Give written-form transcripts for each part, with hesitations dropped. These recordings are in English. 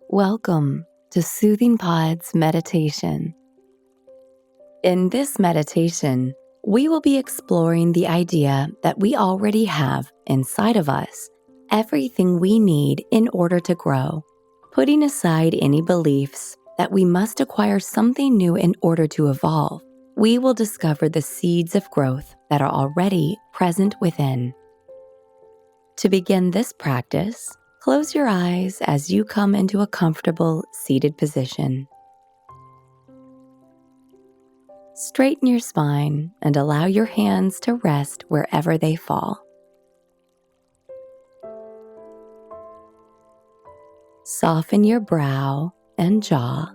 Welcome to Soothing Pod's meditation. In this meditation, we will be exploring the idea that we already have inside of us everything we need in order to grow, putting aside any beliefs that we must acquire something new in order to evolve. We will discover the seeds of growth that are already present within. To begin this practice, close your eyes as you come into a comfortable seated position. Straighten your spine and allow your hands to rest wherever they fall. Soften your brow and jaw,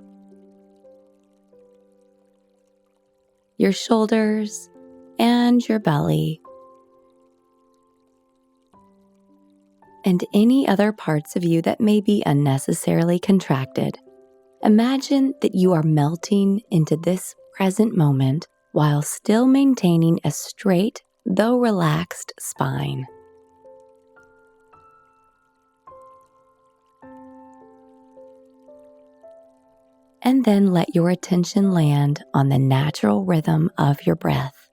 your shoulders, and your belly, and any other parts of you that may be unnecessarily contracted. Imagine that you are melting into this present moment while still maintaining a straight, though relaxed spine. And then let your attention land on the natural rhythm of your breath.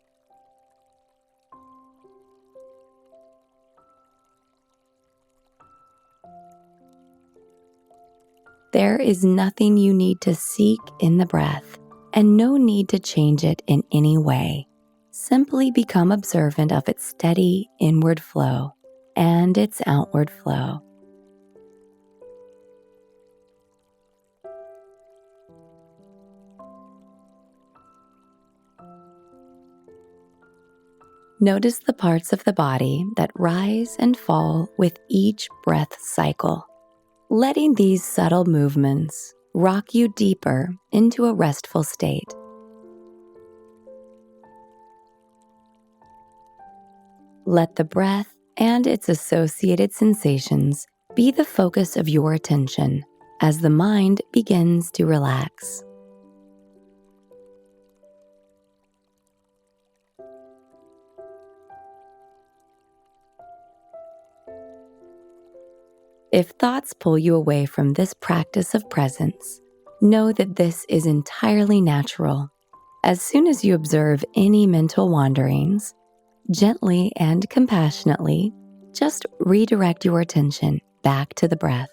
There is nothing you need to seek in the breath, and no need to change it in any way. Simply become observant of its steady inward flow and its outward flow. Notice the parts of the body that rise and fall with each breath cycle, letting these subtle movements rock you deeper into a restful state. Let the breath and its associated sensations be the focus of your attention as the mind begins to relax. If thoughts pull you away from this practice of presence, know that this is entirely natural. As soon as you observe any mental wanderings, gently and compassionately, just redirect your attention back to the breath.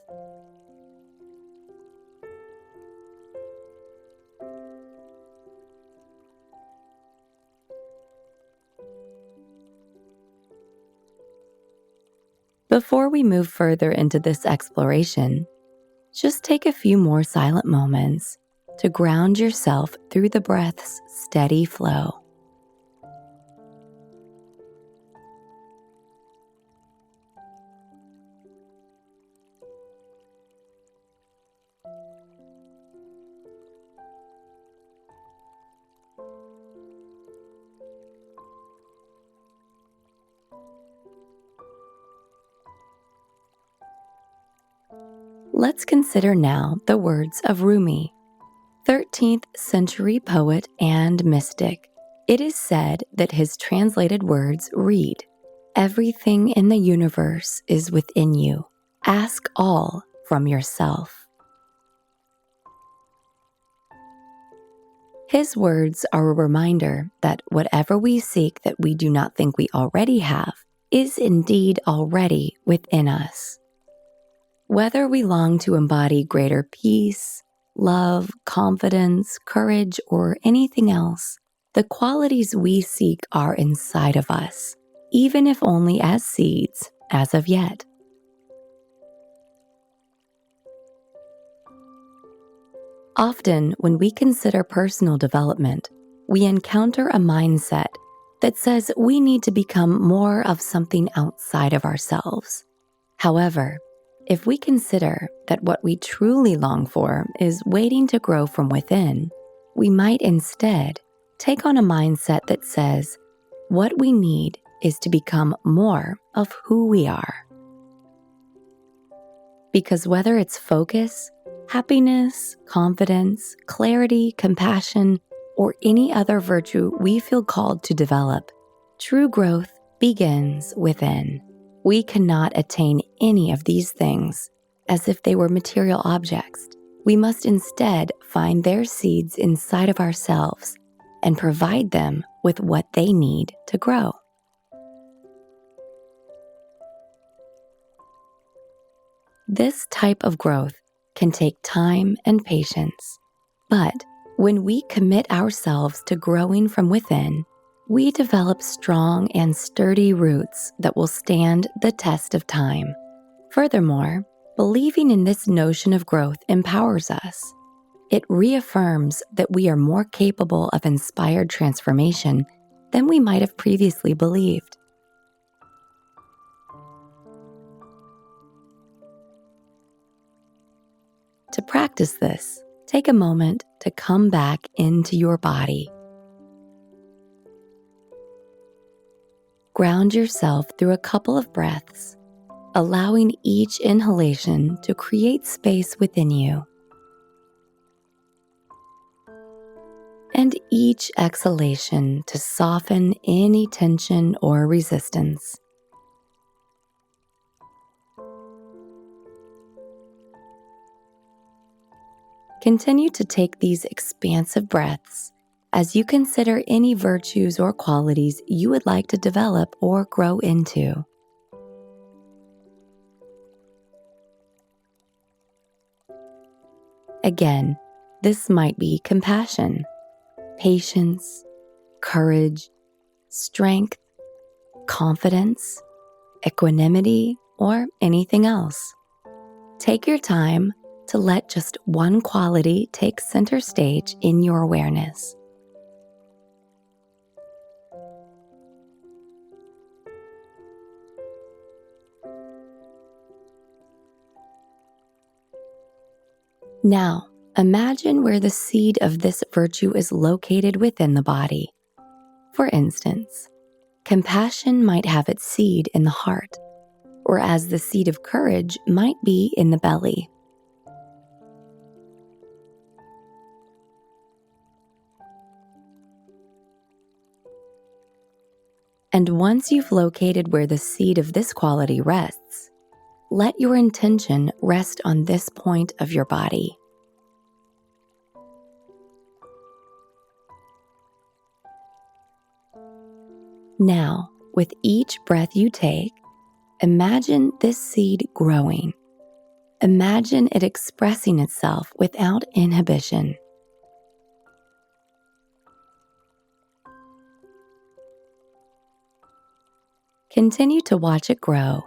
Before we move further into this exploration, just take a few more silent moments to ground yourself through the breath's steady flow. Let's consider now the words of Rumi, 13th century poet and mystic. It is said that his translated words read, "Everything in the universe is within you. Ask all from yourself." His words are a reminder that whatever we seek that we do not think we already have is indeed already within us. Whether we long to embody greater peace, love, confidence, courage, or anything else, the qualities we seek are inside of us, even if only as seeds as of yet. Often, when we consider personal development, we encounter a mindset that says we need to become more of something outside of ourselves. However, if we consider that what we truly long for is waiting to grow from within, we might instead take on a mindset that says what we need is to become more of who we are. Because whether it's focus, happiness, confidence, clarity, compassion, or any other virtue we feel called to develop, true growth begins within. We cannot attain any of these things as if they were material objects. We must instead find their seeds inside of ourselves and provide them with what they need to grow. This type of growth can take time and patience, but when we commit ourselves to growing from within, we develop strong and sturdy roots that will stand the test of time. Furthermore, believing in this notion of growth empowers us. It reaffirms that we are more capable of inspired transformation than we might have previously believed. To practice this, take a moment to come back into your body. Ground yourself through a couple of breaths, allowing each inhalation to create space within you, and each exhalation to soften any tension or resistance. Continue to take these expansive breaths as you consider any virtues or qualities you would like to develop or grow into. Again, this might be compassion, patience, courage, strength, confidence, equanimity, or anything else. Take your time to let just one quality take center stage in your awareness. Now, imagine where the seed of this virtue is located within the body. For instance, compassion might have its seed in the heart, whereas the seed of courage might be in the belly. And once you've located where the seed of this quality rests, let your intention rest on this point of your body. Now, with each breath you take, imagine this seed growing. Imagine it expressing itself without inhibition. Continue to watch it grow,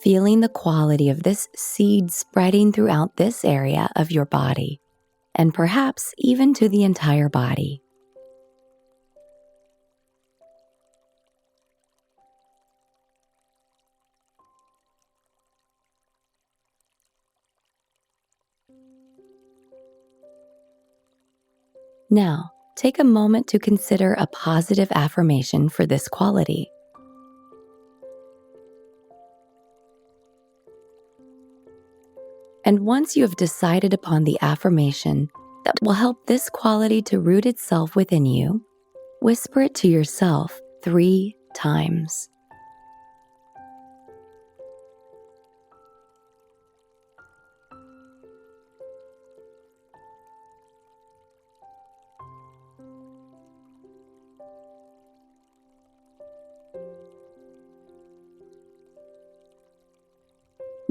feeling the quality of this seed spreading throughout this area of your body, and perhaps even to the entire body. Now, take a moment to consider a positive affirmation for this quality. And once you have decided upon the affirmation that will help this quality to root itself within you, whisper it to yourself 3 times.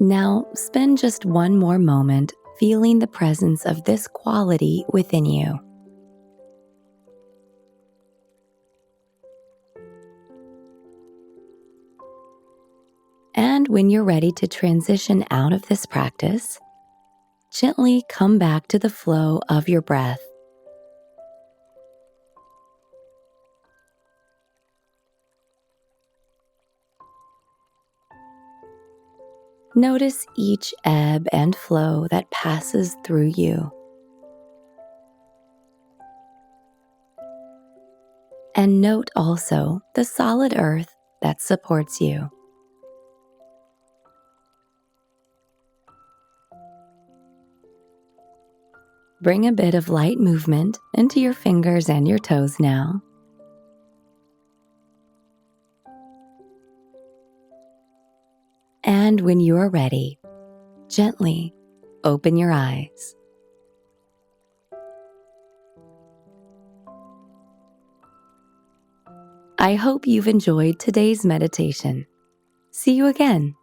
Now, spend just one more moment feeling the presence of this quality within you. And when you're ready to transition out of this practice, gently come back to the flow of your breath. Notice each ebb and flow that passes through you. And note also the solid earth that supports you. Bring a bit of light movement into your fingers and your toes now. And when you are ready, gently open your eyes. I hope you've enjoyed today's meditation. See you again.